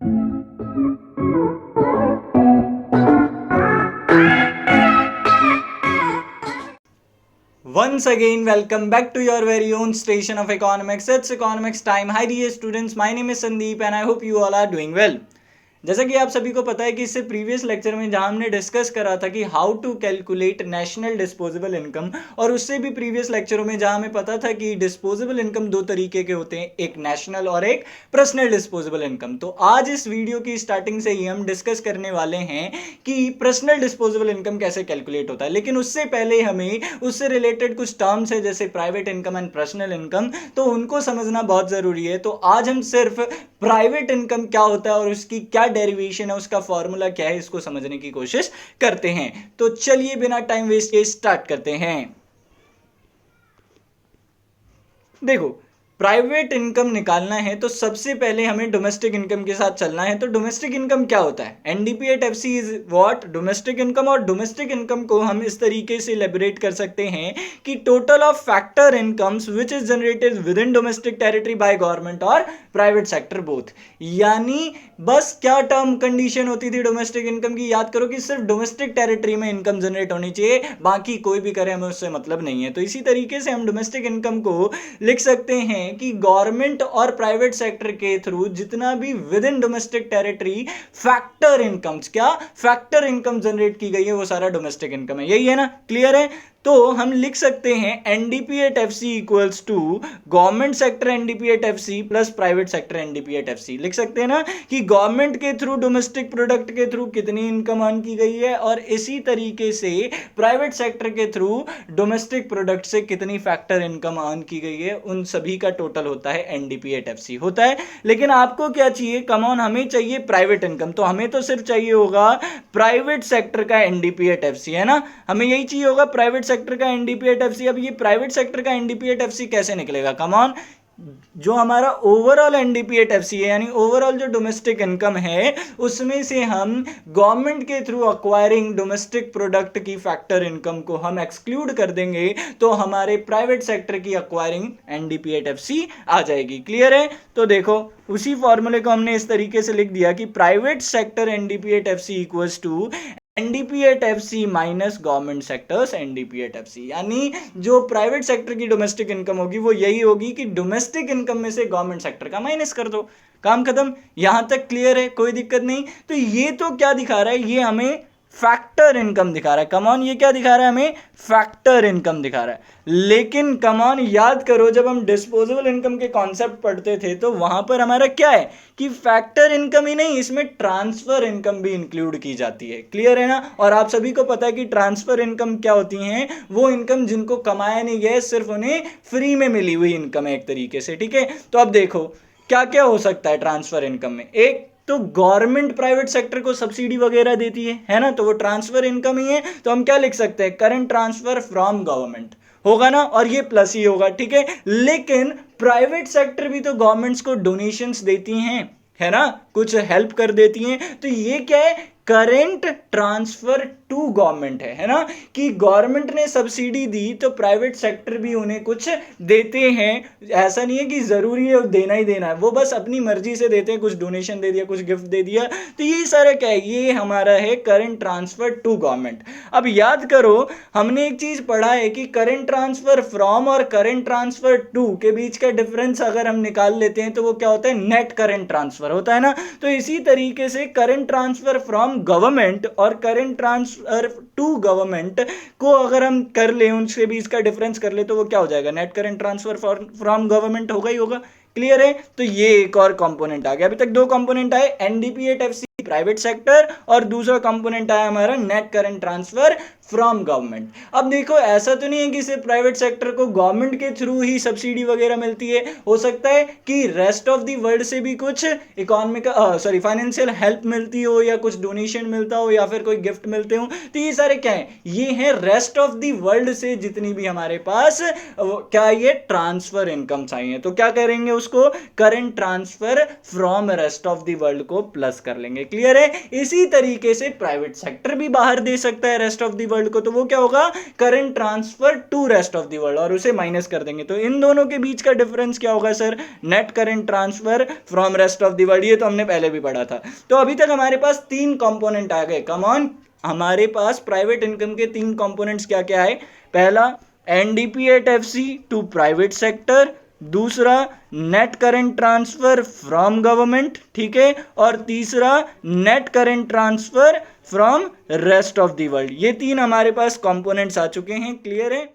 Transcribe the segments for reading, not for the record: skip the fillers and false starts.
Once again, welcome back to your very own station of economics. It's economics time. Hi dear students, my name is Sandeep and I hope you all are doing well. जैसा कि आप सभी को पता है कि इससे previous lecture में जहां हमने डिस्कस करा था कि how to calculate national disposable income, और उससे भी प्रीवियस लेक्चरों में जहां हमें पता था कि डिस्पोजेबल इनकम दो तरीके के होते हैं, एक नेशनल और एक पर्सनल डिस्पोजेबल इनकम। तो आज इस वीडियो की स्टार्टिंग से ही हम डिस्कस करने वाले हैं कि पर्सनल डिस्पोजेबल इनकम कैसे कैलकुलेट होता है। लेकिन उससे पहले हमें उससे रिलेटेड कुछ टर्म्स है जैसे private income and personal income, तो उनको समझना बहुत जरूरी है। तो आज हम सिर्फ प्राइवेट इनकम क्या होता है और उसकी क्या डेरिवेशन है, उसका फॉर्मूला क्या है, इसको समझने की कोशिश करते हैं। तो चलिए बिना टाइम वेस्ट किए स्टार्ट करते हैं। देखो, प्राइवेट इनकम निकालना है तो सबसे पहले हमें डोमेस्टिक इनकम के साथ चलना है। तो डोमेस्टिक इनकम क्या होता है? एनडीपीएट-एफसी इज व्हाट? Domestic income. और डोमेस्टिक इनकम को हम इस तरीके से इलेबोरेट कर सकते हैं कि total of factor incomes which is generated with in domestic territory by government और प्राइवेट सेक्टर बोथ। यानी बस क्या टर्म कंडीशन होती थी डोमेस्टिक इनकम की? याद करो कि सिर्फ डोमेस्टिक टेरिटरी में इनकम जनरेट होनी चाहिए, बाकी कोई भी करे हमें उससे मतलब नहीं है। तो इसी तरीके से हम डोमेस्टिक इनकम को लिख सकते हैं कि गवर्नमेंट और प्राइवेट सेक्टर के थ्रू जितना भी with in domestic territory factor incomes, क्या फैक्टर इनकम जनरेट की गई है, वो सारा डोमेस्टिक इनकम है। यही है ना? क्लियर है? तो हम लिख सकते हैं NDP at FC equals to government sector NDP at FC plus private sector NDP at FC. लिख सकते हैं ना कि गवर्नमेंट के थ्रू डोमेस्टिक प्रोडक्ट के थ्रू कितनी इनकम अर्न की गई है, और इसी तरीके से प्राइवेट सेक्टर के थ्रू डोमेस्टिक प्रोडक्ट से कितनी फैक्टर इनकम अर्न की गई है, उन सभी का टोटल होता है एनडीपीएट-एफसी होता है। लेकिन आपको क्या चाहिए? कम ऑन, हमें चाहिए प्राइवेट इनकम। तो हमें तो सिर्फ चाहिए होगा प्राइवेट सेक्टर का एनडीपीएट-एफसी, है ना? हमें यही चाहिए होगा प्राइवेट सेक्टर का एनडीपीएट-एफसी। अब ये प्राइवेट सेक्टर का एनडीपीएट-एफसी कैसे निकलेगा? कम ऑन, जो हमारा ओवरऑल एनडीपीएट-एफसी है, यानी ओवरऑल जो डोमेस्टिक इनकम है, उसमें से हम गवर्नमेंट के थ्रू अक्वायरिंग डोमेस्टिक प्रोडक्ट की फैक्टर इनकम को हम एक्सक्लूड कर देंगे, तो हमारे प्राइवेट सेक्टर की अक्वायरिंग एनडीपीएट-एफसी आ जाएगी। क्लियर है? तो देखो, उसी फॉर्मूले को हमने इस तरीके से लिख दिया कि private sector NDP at FC equals to NDP at FC minus government sectors NDP at FC. यानी जो प्राइवेट सेक्टर की डोमेस्टिक इनकम होगी वो यही होगी कि डोमेस्टिक इनकम में से गवर्नमेंट सेक्टर का माइनस कर दो, काम खत्म। यहां तक क्लियर है? कोई दिक्कत नहीं। तो ये तो क्या दिखा रहा है? ये हमें फैक्टर इनकम दिखा रहा है। कम ऑन, ये क्या दिखा रहा है? हमें फैक्टर इनकम दिखा रहा है। लेकिन कम ऑन, याद करो जब हम डिस्पोजेबल इनकम के कॉन्सेप्ट पढ़ते थे तो वहां पर हमारा क्या है कि फैक्टर इनकम ही नहीं, इसमें ट्रांसफर इनकम भी इंक्लूड की जाती है। क्लियर है ना? और आप सभी को पता है कि ट्रांसफर इनकम क्या होती है? वो इनकम जिनको कमाया नहीं गया, सिर्फ उन्हें फ्री में मिली हुई इनकम है एक तरीके से। ठीक है? तो अब देखो क्या क्या हो सकता है ट्रांसफर इनकम में। एक तो गवर्नमेंट प्राइवेट सेक्टर को सब्सिडी वगैरह देती है ना? तो वो ट्रांसफर इनकम ही है। तो हम क्या लिख सकते हैं? करंट ट्रांसफर फ्रॉम गवर्नमेंट होगा ना, और ये प्लस ही होगा। ठीक है? लेकिन प्राइवेट सेक्टर भी तो गवर्नमेंट्स को डोनेशंस देती हैं, है ना? कुछ हेल्प कर देती हैं। तो ये क्या है? करंट ट्रांसफर टू गवर्नमेंट है ना? कि गवर्नमेंट ने सब्सिडी दी तो प्राइवेट सेक्टर भी उन्हें कुछ देते हैं। ऐसा नहीं है कि जरूरी है देना ही देना है, वो बस अपनी मर्जी से देते हैं, कुछ डोनेशन दे दिया, कुछ गिफ्ट दे दिया। तो ये सारा क्या है? ये हमारा है करंट ट्रांसफर टू गवर्नमेंट। अब याद करो, हमने एक चीज पढ़ा है कि करंट ट्रांसफर फ्रॉम और करंट ट्रांसफर टू के बीच का डिफरेंस अगर हम निकाल लेते हैं तो वो क्या होता है? नेट करंट ट्रांसफर होता है ना? तो इसी तरीके से करंट ट्रांसफर फ्रॉम गवर्नमेंट और करंट ट्रांसफर टू गवर्नमेंट को अगर हम कर ले, उनसे भी इसका डिफरेंस कर ले, तो वो क्या हो जाएगा? Net current transfer from government होगा ही होगा। क्लियर है? तो ये एक और कंपोनेंट आ गया। अभी तक दो कंपोनेंट आए, एनडीपीएट-एफसी प्राइवेट सेक्टर, और दूसरा कंपोनेंट आया हमारा net current transfer from government. अब देखो, ऐसा तो नहीं है कि सिर्फ प्राइवेट सेक्टर को गवर्नमेंट के थ्रू ही सब्सिडी वगैरह मिलती है। हो सकता है कि रेस्ट ऑफ द वर्ल्ड से भी कुछ इकोनॉमिक फाइनेंशियल हेल्प मिलती हो, या कुछ डोनेशन मिलता हो, या फिर कोई गिफ्ट मिलते हो। तो ये सारे क्या है? ये है रेस्ट ऑफ द वर्ल्ड से जितनी भी हमारे पास क्या ये ट्रांसफर इनकम्स आई हैं। तो क्या करेंगे? उसको current transfer from rest of the world को प्लस कर लेंगे। क्लियर है। इसी तरीके से प्राइवेट सेक्टर भी बाहर दे सकता है रेस्ट ऑफ द वर्ल्ड को, तो वो क्या होगा, current transfer to rest of the world, और उसे माइनस कर देंगे। तो इन दोनों के बीच का डिफरेंस क्या होगा sir, net current transfer from rest of the world. ये तो हमने पहले भी पढ़ा था। तो अभी तक हमारे पास 3 कंपोनेंट आ गए। कम ऑन, हमारे पास प्राइवेट इनकम के 3 कंपोनेंट्स क्या क्या है। पहला, NDP at FC to private sector, दूसरा net current transfer from government, ठीक है, और तीसरा net current transfer from rest of the world. ये 3 हमारे पास कंपोनेंट्स आ चुके हैं, क्लियर है।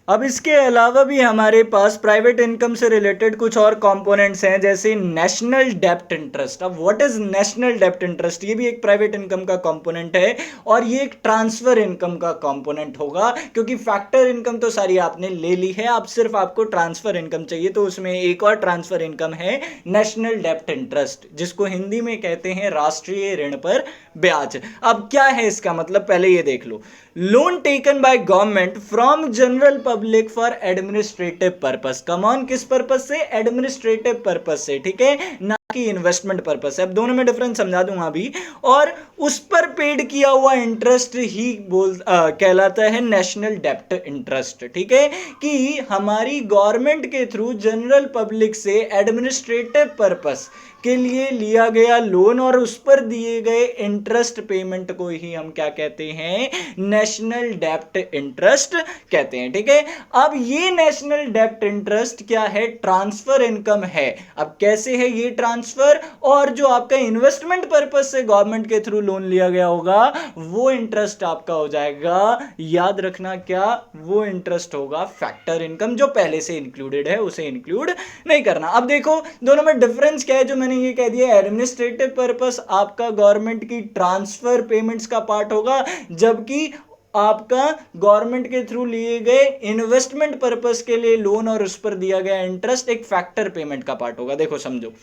अब इसके अलावा भी हमारे पास प्राइवेट इनकम से रिलेटेड कुछ और कंपोनेंट्स हैं, जैसे नेशनल डेब्ट इंटरेस्ट। अब व्हाट इज नेशनल डेब्ट इंटरेस्ट, ये भी एक प्राइवेट इनकम का कंपोनेंट है, और ये एक ट्रांसफर इनकम का कंपोनेंट होगा, क्योंकि फैक्टर इनकम तो सारी आपने ले ली है, अब सिर्फ आपको ट्रांसफर इनकम चाहिए। तो उसमें एक और ट्रांसफर इनकम है नेशनल डेब्ट इंटरेस्ट, जिसको हिंदी में कहते हैं राष्ट्रीय ऋण पर ब्याज। अब क्या है इसका मतलब, पहले ये देख लो। Loan taken by government from general public for administrative purpose. Come on, किस पर्पस से, एडमिनिस्ट्रेटिव पर्पस से, ठीक है, ना कि इन्वेस्टमेंट पर्पस है। अब दोनों में डिफरेंस समझा दूंगा अभी। और उस पर पेड किया हुआ इंटरेस्ट ही कहलाता है नेशनल डेब्ट इंटरेस्ट, ठीक है, कि हमारी गवर्नमेंट के थ्रू जनरल पब्लिक से एडमिनिस्ट्रेटिव पर्पस के लिए लिया गया लोन और उस पर दिए गए इंटरेस्ट पेमेंट को ही हम क्या कहते हैं, नेशनल डेब्ट इंटरेस्ट कहते हैं, ठीक है। अब ये नेशनल डेब्ट इंटरेस्ट क्या है, ट्रांसफर इनकम है। अब कैसे है ये ट्रांसफर, और जो आपका इन्वेस्टमेंट पर्पस से गवर्नमेंट के थ्रू लोन लिया गया होगा वो इंटरेस्ट आपका हो जाएगा, याद रखना क्या, वो इंटरेस्ट होगा फैक्टर इनकम, जो पहले से इंक्लूडेड है उसे इंक्लूड नहीं करना। अब देखो दोनों में डिफरेंस क्या है, जो मैंने ये कह दिया, एडमिनिस्ट्रेटिव पर्पस आपका गवर्नमेंट की ट्रांसफर पेमेंट्स का पार्ट होगा, जबकि आपका गवर्नमेंट के थ्रू लिए गए इन्वेस्टमेंट पर्पस के लिए लोन और उस पर दिया गया इंटरेस्ट एक फैक्टर पेमेंट का पार्ट होगा। देखो समझो,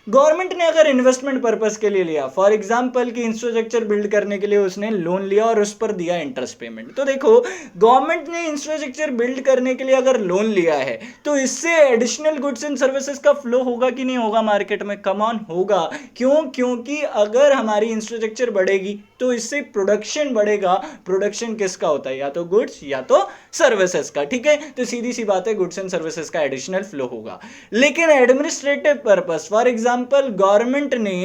गवर्नमेंट ने अगर इन्वेस्टमेंट पर्पस के लिए लिया, फॉर एग्जांपल कि इंफ्रास्ट्रक्चर बिल्ड करने के लिए उसने लोन लिया और उस पर दिया इंटरेस्ट पेमेंट, तो देखो गवर्नमेंट ने इंफ्रास्ट्रक्चर बिल्ड करने के लिए अगर लोन लिया है तो इससे एडिशनल गुड्स एंड सर्विसेज का फ्लो होगा कि नहीं होगा मार्केट में, कम ऑन होगा। क्यों, क्योंकि अगर हमारी इंफ्रास्ट्रक्चर बढ़ेगी तो इससे प्रोडक्शन बढ़ेगा। प्रोडक्शन किसका होता है, या तो गुड्स या तो सर्विसेज का, ठीक है, तो सीधी सी बात है गुड्स एंड सर्विसेज का एडिशनल फ्लो होगा। लेकिन administrative purpose, for example government ने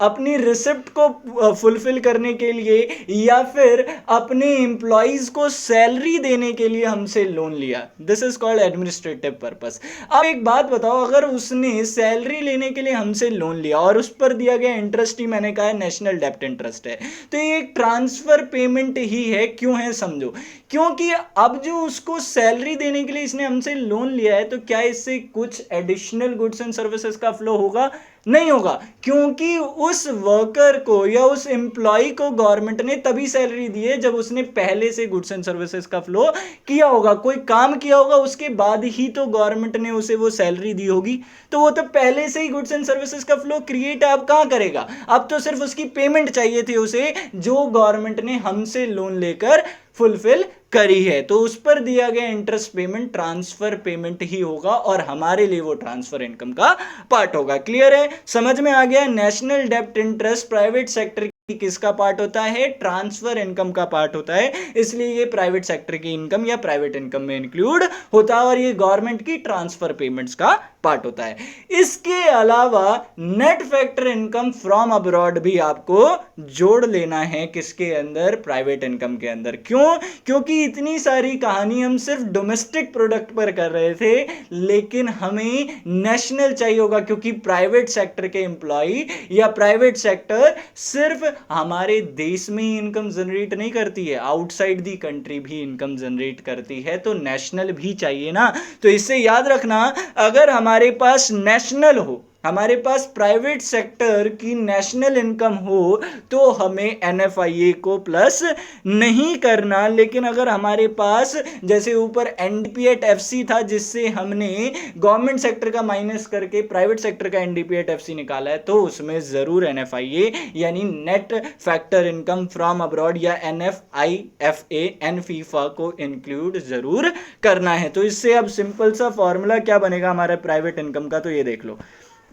अपनी रिसिप्ट को फुलफिल करने के लिए या फिर अपने एम्प्लॉइज को सैलरी देने के लिए हमसे लोन लिया, this is called administrative purpose. अब एक बात बताओ, अगर उसने सैलरी लेने के लिए हमसे लोन लिया और उस पर दिया गया इंटरेस्ट ही मैंने कहा है नेशनल डेब्ट इंटरेस्ट है, तो ये एक ट्रांसफर पेमेंट ही है। क्यों है समझो, क्योंकि अब जो उसको सैलरी देने के लिए इसने हमसे लोन लिया है, तो क्या इससे कुछ एडिशनल गुड्स एंड सर्विसेज का फ्लो होगा, नहीं होगा, क्योंकि उस वर्कर को या उस एम्प्लॉय को गवर्नमेंट ने तभी सैलरी दी है जब उसने पहले से गुड्स एंड सर्विसेज का फ्लो किया होगा, कोई काम किया होगा, उसके बाद ही तो गवर्नमेंट ने उसे वो सैलरी दी होगी। तो वो तो पहले से ही गुड्स एंड सर्विसेज का फ्लो क्रिएट अब कहां करेगा, अब तो सिर्फ उसकी पेमेंट चाहिए थी उसे, जो गवर्नमेंट ने हमसे लोन लेकर फुलफिल करी है। तो उस पर दिया गया इंटरेस्ट पेमेंट ट्रांसफर पेमेंट ही होगा और हमारे लिए वो ट्रांसफर इनकम का पार्ट होगा। क्लियर है, समझ में आ गया। नेशनल डेब्ट इंटरेस्ट प्राइवेट सेक्टर किसका पार्ट होता है, ट्रांसफर इनकम का पार्ट होता है, इसलिए ये प्राइवेट सेक्टर की इनकम या प्राइवेट इनकम में इंक्लूड होता है और ये गवर्नमेंट की ट्रांसफर पेमेंट्स का पार्ट होता है। इसके अलावा net factor income from abroad भी आपको जोड़ लेना है, किसके अंदर, प्राइवेट इनकम के अंदर। क्यों, क्योंकि इतनी सारी कहानी हम सिर्फ डोमेस्टिक प्रोडक्ट पर कर रहे थे, लेकिन हमें नेशनल चाहिए होगा, क्योंकि प्राइवेट सेक्टर के एम्प्लॉय या प्राइवेट सेक्टर सिर्फ हमारे देश में ही इनकम जनरेट नहीं करती है, आउटसाइड दी कंट्री भी इनकम जनरेट करती है, तो नेशनल भी चाहिए ना। तो इससे याद रखना, अगर हमारे पास नेशनल हो, हमारे पास प्राइवेट सेक्टर की नेशनल इनकम हो, तो हमें NFIA को प्लस नहीं करना। लेकिन अगर हमारे पास जैसे ऊपर NDP-8FC था, जिससे हमने गवर्नमेंट सेक्टर का माइनस करके प्राइवेट सेक्टर का NDP-8FC निकाला है, तो उसमें जरूर NFIA यानी net factor income from abroad या NFIFA NFIFA को इंक्लूड जरूर करना है। तो इससे अब सिंपल सा फॉर्मूला क्या बनेगा हमारे प्राइवेट इनकम का, तो ये देख लो।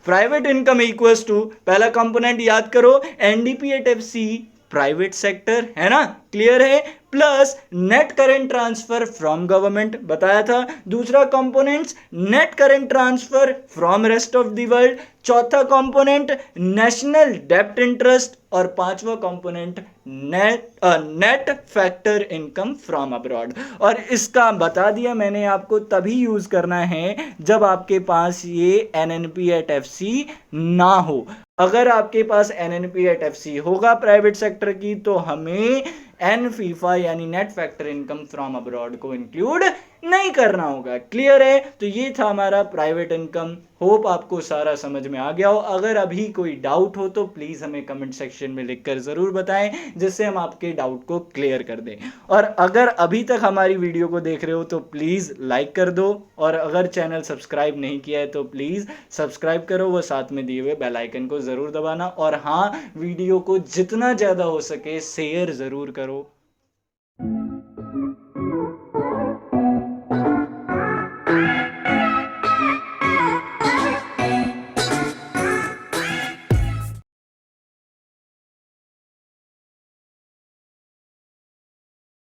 प्राइवेट इनकम इक्वल्स टू, पहला कंपोनेंट याद करो, NDP at FC private sector, है ना, क्लियर है, plus net current transfer from government बताया था, दूसरा components net current transfer from rest of the world, चौथा कंपोनेंट नेशनल डेब्ट इंटरेस्ट, और पांचवा component net factor income from abroad. और इसका बता दिया मैंने आपको, तभी यूज करना है जब आपके पास ये एनएनपी एट एफसी ना हो। अगर आपके पास एनएनपी एट एफसी होगा प्राइवेट सेक्टर की, तो हमें एन फीफा यानी net factor income from abroad को इंक्लूड नहीं करना होगा। क्लियर है? तो ये था हमारा प्राइवेट इनकम। होप आपको सारा समझ में आ गया हो। अगर अभी कोई डाउट हो तो प्लीज हमें कमेंट सेक्शन में लिखकर जरूर बताएं, जिससे हम आपके डाउट को क्लियर कर दें। और अगर अभी तक हमारी वीडियो को देख रहे हो तो प्लीज लाइक कर दो, और अगर चैनल सब्सक्राइब नहीं किया है तो प्लीज सब्सक्राइब करो, वो साथ में दिए हुए बेल आइकन को जरूर दबाना, और हाँ, वीडियो को जितना ज्यादा हो सके शेयर जरूर करो।